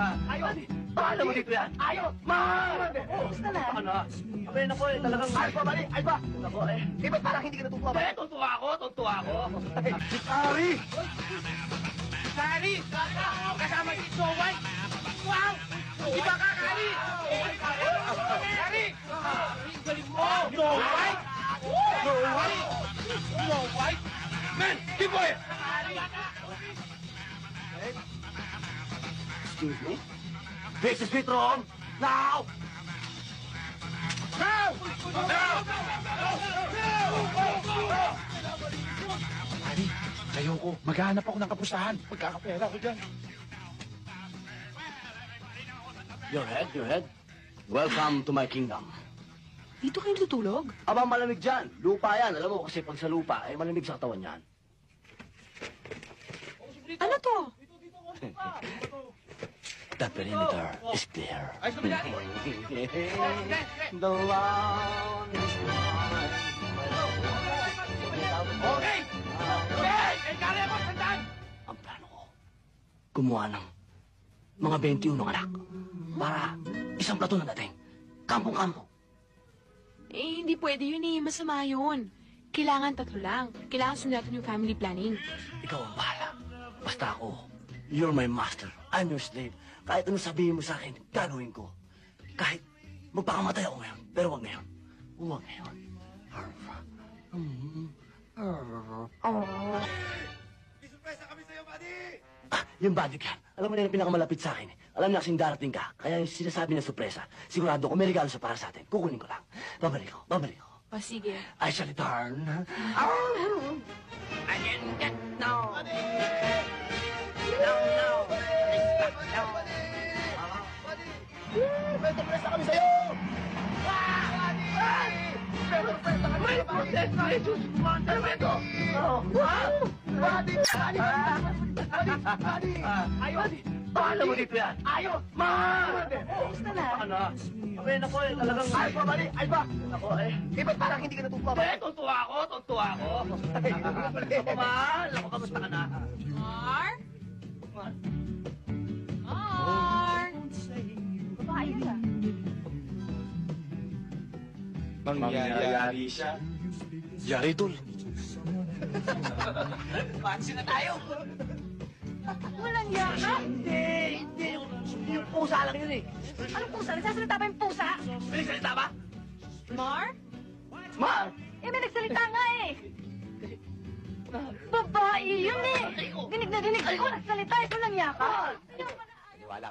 Ayaw! Paano mo dito yan? Ayaw! Man! Basta na. Ano? Abay na po eh, talagang... Alba, mali! Alba! Ako eh. Di ba parang hindi ka natutuwa ba? Eh, tuntua ako, tuntua ako. Ari! Kari! Kasama si Snow White! Wow! Iba ka, Kari! Kari! Ang galing mo! Snow White! Snow White! Snow White! Man! Keep quiet! Excuse me? This is wrong! Now! Now! Now! Ari, ayoko. Maghahanap ako ng kapustahan. Magkakapera ako dyan. Your head. Welcome to my kingdom. Dito kayo tutulog? Aba, malamig dyan. Lupa yan. Alam mo kasi pag sa lupa, ay malamig sa katawan yan. Ano to? The perimeter is clear. Ay, sabi na! The lawn is mine. Okay! Okay! Eh, kaya mo, sandaan! Ang plano ko, gumawa ng mga 21 anak para isang plato na dating. Kampong-kampo. Eh, hindi pwede yun eh. Masama yun. Kailangan 3 lang. Kailangan sunod natin yung family planning. Ikaw ang bahala. Basta ako, you're my master. I'm your slave. Kahit anong sabihin mo sa akin, gagawin ko. Kahit magpakamatay ako ngayon, pero wag ngayon. Huwag ngayon. Yung bodyguard. Alam mo na yung pinakamalapit sa akin. Alam niya kasing darating ka. Kaya yung sinasabi ng sorpresa, sigurado ko may regalo siya para sa atin. Kukunin ko lang. Babalik ko. O, sige. I shall return. I didn't get no. Presa kami sa'yo! May protesta eh, Diyos! Ano ba ito? Ayaw! Paano mo dito yan? Ayaw! Man! Basta na. Ano? Abay na po eh, talagang... Alba, mali! Alba! Ako eh. Di ba parang hindi ka natutuwa ba? Eh, tuntua ako, tuntua ako. Ako man! Ako, kamusta ka na? Mar? Mar? Babae ka. Mangyayari siya. Yari, tol. Pansin na tayo! Walang yaka. Hindi. Yung pusa lang yun eh. Anong pusa? Nagsasalita ba yung pusa? May salita ba? Mar? Mar! Eh, may nagsalita nga eh. Babae yun eh. Dinig na dinig ako nagsalita. Ito lang yaka.